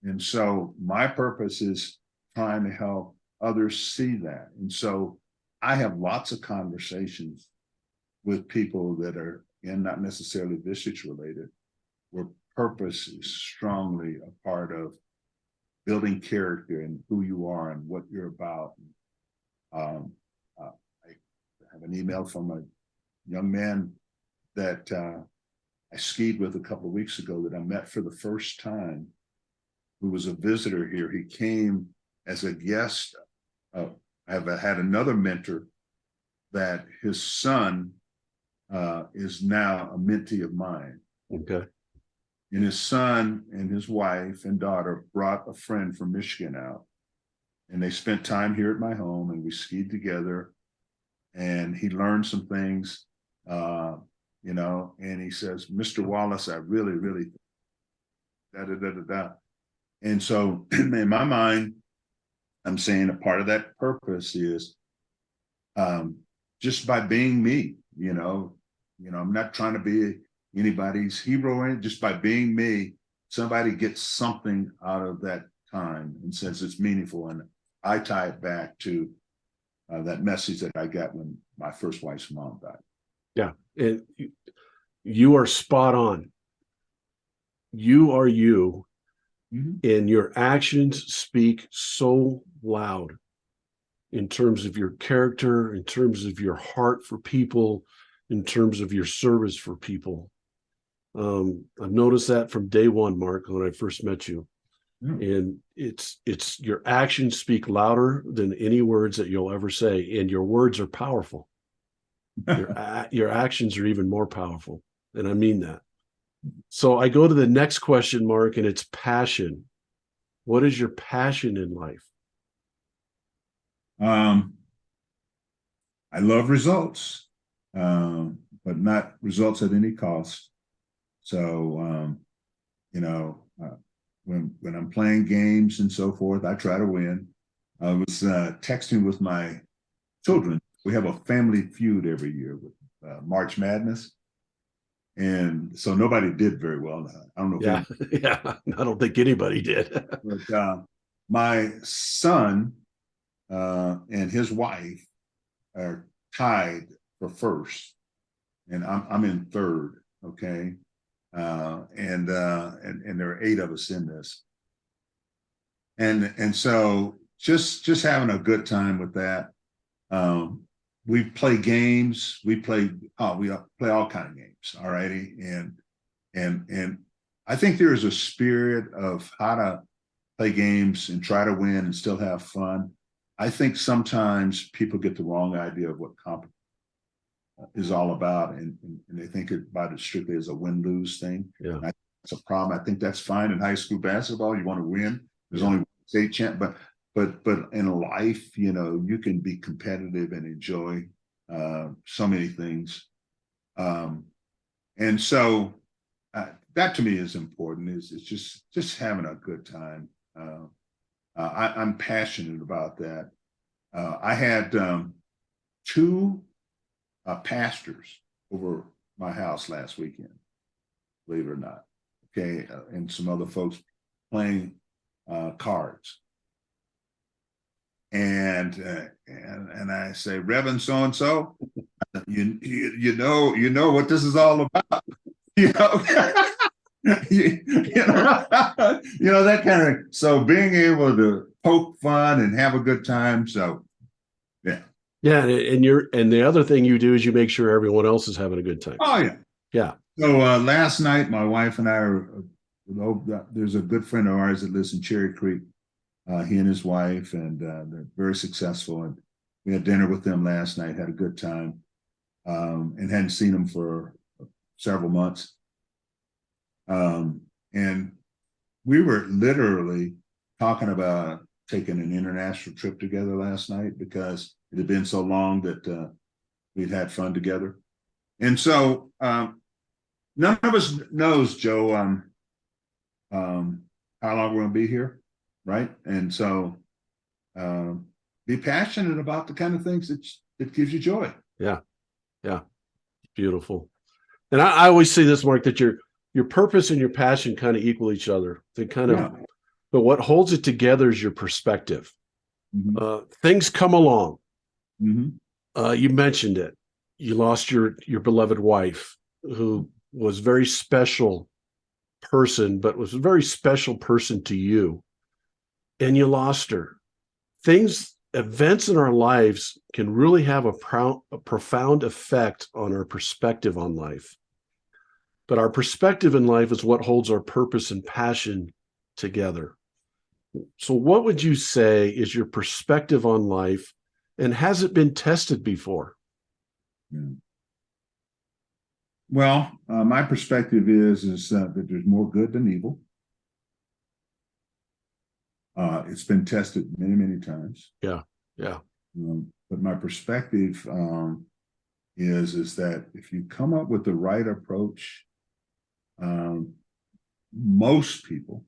And so my purpose is trying to help others see that. And so I have lots of conversations with people that are, and not necessarily visage related, where purpose is strongly a part of building character and who you are and what you're about. I have an email from a young man that I skied with a couple of weeks ago that I met for the first time, who was a visitor here. He came as a guest. I have had another mentor that his son is now a mentee of mine. Okay. And his son and his wife and daughter brought a friend from Michigan out. And they spent time here at my home, and we skied together. And he learned some things, and he says, "Mr. Wallace, I really, really, da da da da da." And so in my mind, I'm saying a part of that purpose is just by being me, I'm not trying to be anybody's hero, and just by being me, somebody gets something out of that time and says it's meaningful. And I tie it back to that message that I got when my first wife's mom died. Yeah. And you are spot on. You are you. Mm-hmm. And your actions speak so loud in terms of your character, in terms of your heart for people, in terms of your service for people. I've noticed that from day one, Marc, when I first met you. And it's your actions speak louder than any words that you'll ever say, and your words are powerful. Your actions are even more powerful, and I mean that. So I go to the next question, Marc, and it's passion. What is your passion in life? I love results, but not results at any cost. So, when I'm playing games and so forth, I try to win. I was texting with my children. We have a family feud every year with March Madness. And so nobody did very well. I don't know. Yeah, I don't think anybody did. But my son and his wife are tied for first, and I'm in third. Okay. And there are 8 of us in this. And so just having a good time with that. We play games. We play all kind of games. All righty. And I think there is a spirit of how to play games and try to win and still have fun. I think sometimes people get the wrong idea of what competition is all about, and they think about it strictly as a win-lose thing. Yeah. That's a problem. I think that's fine in high school basketball. You want to win. There's only one state champ, but in life, you can be competitive and enjoy so many things. And so that to me is important. Is just having a good time. I'm passionate about that. I had 2 pastors over my house last weekend, believe it or not. Okay, and some other folks playing cards. And I say, Reverend so and so, you know what this is all about. you know, that kind of. So being able to poke fun and have a good time. So yeah. Yeah, and the other thing you do is you make sure everyone else is having a good time. Oh yeah. Yeah. So last night, my wife and I there's a good friend of ours that lives in Cherry Creek. He and his wife, and they're very successful. And we had dinner with them last night, had a good time, and hadn't seen them for several months. And we were literally talking about taking an international trip together last night because it had been so long that we'd had fun together. And so none of us knows, Joe, how long we're going to be here, right? And so be passionate about the kind of things that gives you joy. Yeah. Beautiful. And I always say this, Mark, that your purpose and your passion kind of equal each other. They kind of, but what holds it together is your perspective. Mm-hmm. Things come along. Mm-hmm. You mentioned it. You lost your beloved wife, who was a very special person, but was a very special person to you. And you lost her. Events in our lives can really have a profound effect on our perspective on life. But our perspective in life is what holds our purpose and passion together. So what would you say is your perspective on life, and has it been tested before? Yeah. Well, my perspective is that there's more good than evil. It's been tested many, many times. Yeah. But my perspective is that if you come up with the right approach, most people,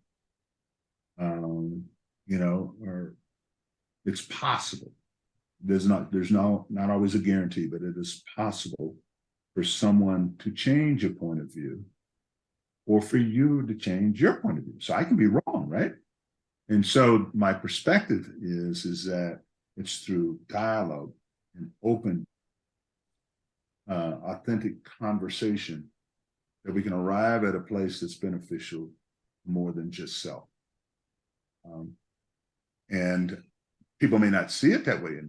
it's possible. There's not always a guarantee, but it is possible for someone to change a point of view, or for you to change your point of view. So I can be wrong, right? And so my perspective is that it's through dialogue and open, authentic conversation that we can arrive at a place that's beneficial more than just self. And people may not see it that way,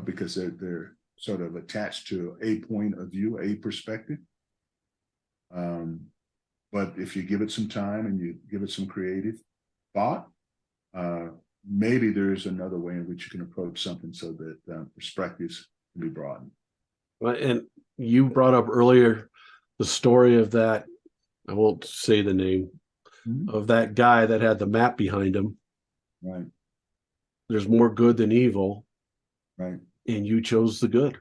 because they're sort of attached to a point of view, a perspective. But if you give it some time and you give it some creative thought, maybe there's another way in which you can approach something so that perspectives can be broadened. And you brought up earlier the story of that, I won't say the name, of that guy that had the map behind him. Right. There's more good than evil. Right. And you chose the good.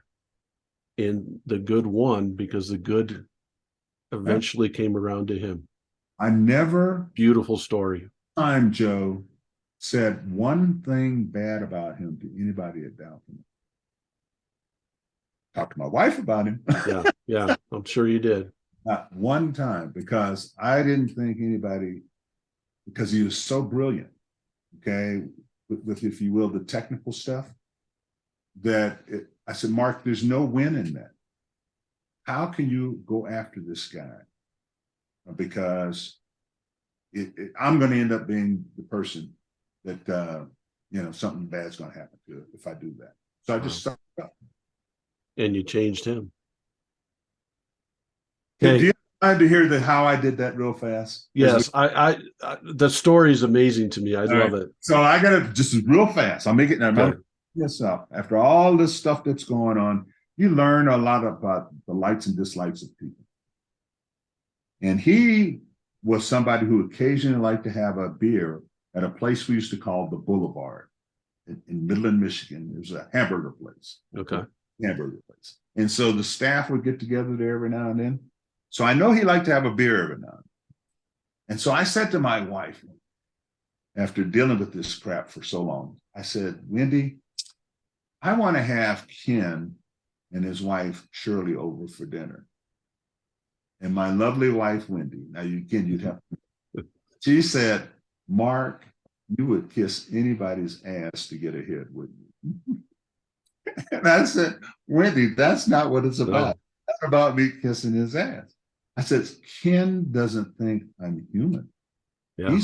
And the good won because the good eventually came around to him. I never, beautiful story. Time Joe said one thing bad about him to anybody at Dalton. Talked to my wife about him. Yeah, I'm sure you did. Not one time, because I didn't think anybody, because he was so brilliant, okay, with if you will, the technical stuff, I said, Mark, there's no win in that. how can you go after this guy? Because I'm going to end up being the person that, something bad's going to happen to if I do that. So I just stuck up. And you changed him. Do Okay. you mind to hear how I did that real fast? Yes, the story is amazing to me. I love it. So I got to just real fast. I'll make it now. Okay. This up. After all this stuff that's going on, you learn a lot about the likes and dislikes of people. And he was somebody who occasionally liked to have a beer at a place we used to call the Boulevard in Midland, Michigan. It was a hamburger place. Okay. Hamburger place. And so the staff would get together there every now and then. So I know he liked to have a beer every now and then. And so I said to my wife, after dealing with this crap for so long, I said, Wendy, I want to have Ken and his wife Shirley over for dinner. And my lovely wife, Wendy, now you'd have, she said, Mark, you would kiss anybody's ass to get a hit, wouldn't you? And I said, Wendy, that's not what it's about. No. It's not about me kissing his ass. I said, Ken doesn't think I'm human. Yeah.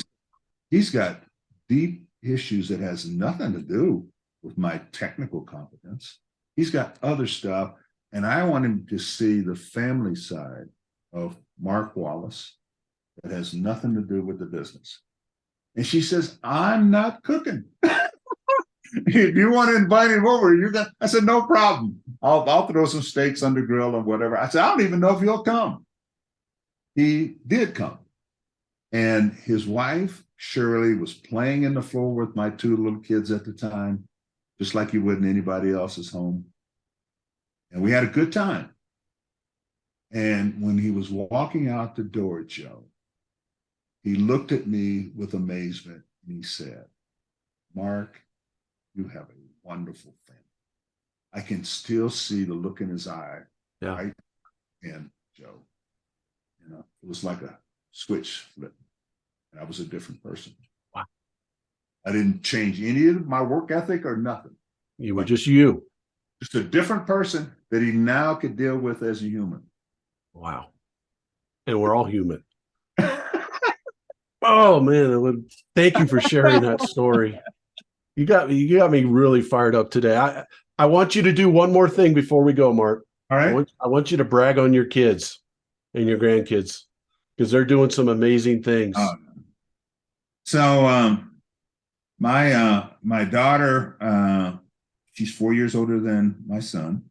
He's got deep issues that has nothing to do with my technical competence. He's got other stuff. And I want him to see the family side of Marc Wallace that has nothing to do with the business. And she says, I'm not cooking. If you want to invite him over, you're gonna. I said, no problem. I'll throw some steaks on the grill or whatever. I said, I don't even know if he'll come. He did come. And his wife, Shirley, was playing in the floor with my two little kids at the time, just like you would in anybody else's home. And we had a good time. And when he was walking out the door, Joe, he looked at me with amazement and he said, Mark, you have a wonderful family. I can still see the look in his eye. Yeah. Right? And Joe, it was like a switch flip. And I was a different person. Wow. I didn't change any of my work ethic or nothing. You were just you. Just a different person that he now could deal with as a human. Wow. And we're all human. Oh man, thank you for sharing that story. You got me really fired up today. I want you to do one more thing before we go, Mark. All right. I want you to brag on your kids and your grandkids because they're doing some amazing things. So my daughter, she's 4 years older than my son.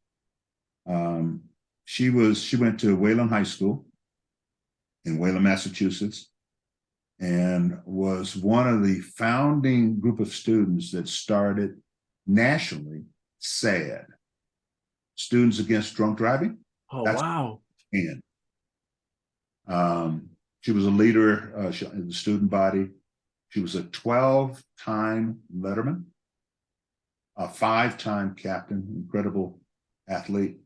She went to Wayland High School in Wayland, Massachusetts, and was one of the founding group of students that started nationally SAD, Students Against Drunk Driving. Oh, wow. And she was a leader in the student body. She was a 12-time letterman, a 5-time captain, incredible athlete.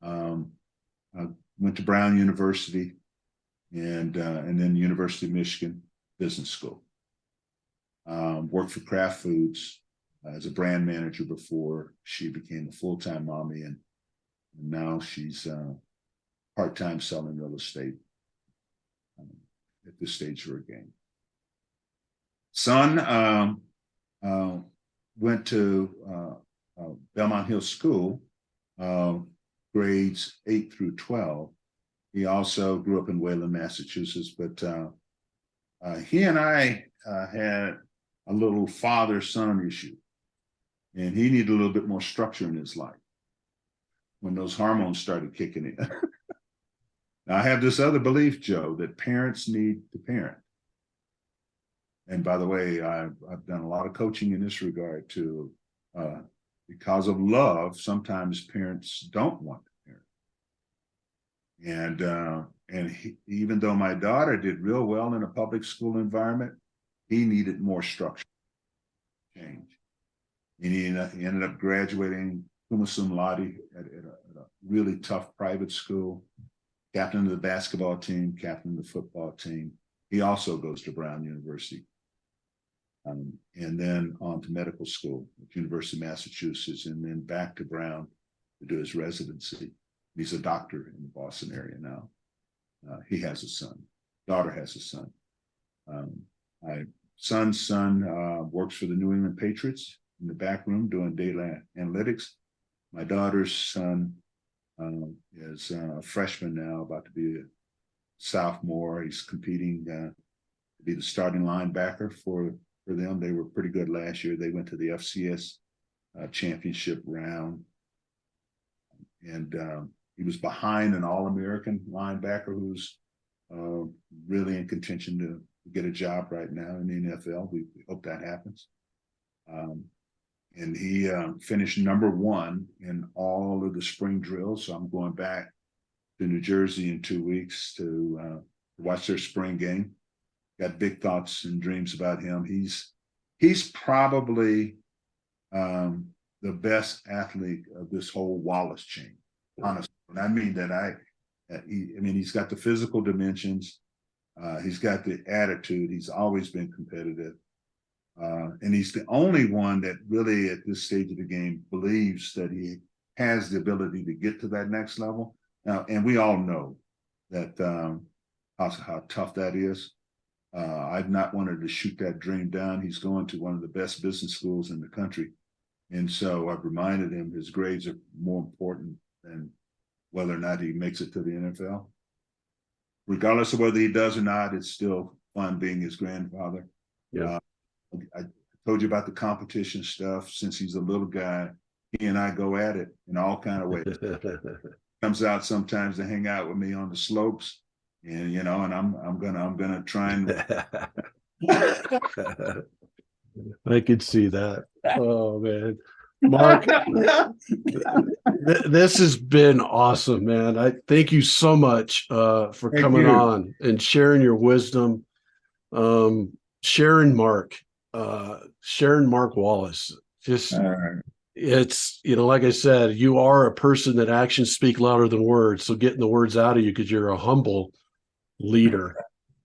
Went to Brown University and then University of Michigan Business School. Worked for Kraft Foods as a brand manager before she became a full-time mommy, and now she's part-time selling real estate at this stage of her game. Son went to Belmont Hill School, grades 8 through 12. He also grew up in Wayland, Massachusetts, but he and I had a little father-son issue, and he needed a little bit more structure in his life when those hormones started kicking in. Now, I have this other belief, Joe, that parents need to parent. And by the way, I've done a lot of coaching in this regard too. Because of love, sometimes parents don't want to parent. And even though my daughter did real well in a public school environment, he needed more structure, change. And he ended up graduating cum laude at a really tough private school, captain of the basketball team, captain of the football team. He also goes to Brown University. And then on to medical school at University of Massachusetts, and then back to Brown to do his residency. He's a doctor in the Boston area now. He has a son. Daughter has a son. My son's son works for the New England Patriots in the back room doing data analytics. My daughter's son is a freshman now, about to be a sophomore. He's competing to be the starting linebacker for them. They were pretty good last year. They went to the FCS championship round. And he was behind an All-American linebacker who's really in contention to get a job right now in the NFL. We hope that happens. And he finished #1 in all of the spring drills. So I'm going back to New Jersey in 2 weeks to watch their spring game. Got big thoughts and dreams about him. He's probably the best athlete of this whole Wallace chain, honestly. And I mean that he's got the physical dimensions. He's got the attitude. He's always been competitive. And he's the only one that really at this stage of the game believes that he has the ability to get to that next level. Now, and we all know that how tough that is. I've not wanted to shoot that dream down. He's going to one of the best business schools in the country. And so I've reminded him his grades are more important than whether or not he makes it to the NFL. Regardless of whether he does or not, it's still fun being his grandfather. Yeah. I told you about the competition stuff. Since he's a little guy, he and I go at it in all kinds of ways. Comes out sometimes to hang out with me on the slopes, and and I'm gonna try and. I could see that. Oh man, Marc, this has been awesome, man. I thank you so much for coming on and sharing your wisdom, sharing Marc Wallace. Just it's like I said, you are a person that actions speak louder than words. So getting the words out of you because you're a humble leader.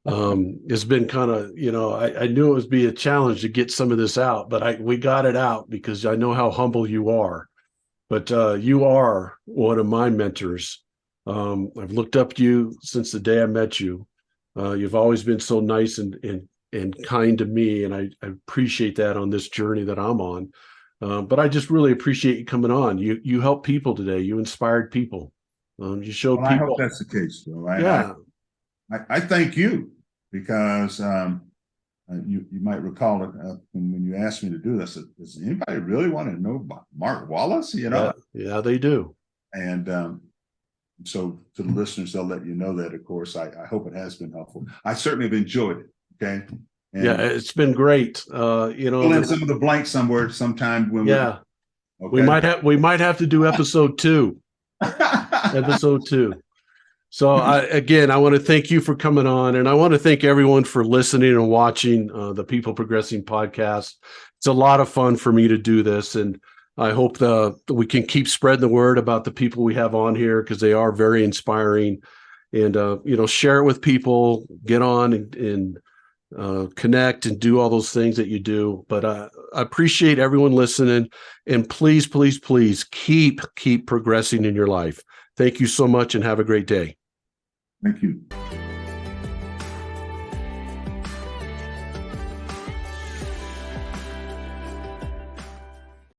It's been kind of, I knew it would be a challenge to get some of this out, but we got it out because I know how humble you are. But you are one of my mentors. I've looked up to you since the day I met you. You've always been so nice and kind to me, and I appreciate that on this journey that I'm on. But I just really appreciate you coming on. You helped people today. You inspired people. You showed people. I hope that's the case, though. Yeah. I thank you because you might recall when you asked me to do this. Does anybody really want to know about Marc Wallace? Yeah, they do. And so to the listeners, they'll let you know that. Of course, I hope it has been helpful. I certainly have enjoyed it. Okay. And yeah, it's been great. Fill in some of the blanks somewhere sometime when okay? we might have to do episode 2. Episode 2. So I want to thank you for coming on, and I want to thank everyone for listening and watching the People Progressing podcast. It's a lot of fun for me to do this, and I hope we can keep spreading the word about the people we have on here because they are very inspiring. And share it with people, get on and connect and do all those things that you do. But I appreciate everyone listening, and please, please, please keep progressing in your life. Thank you so much and have a great day. Thank you.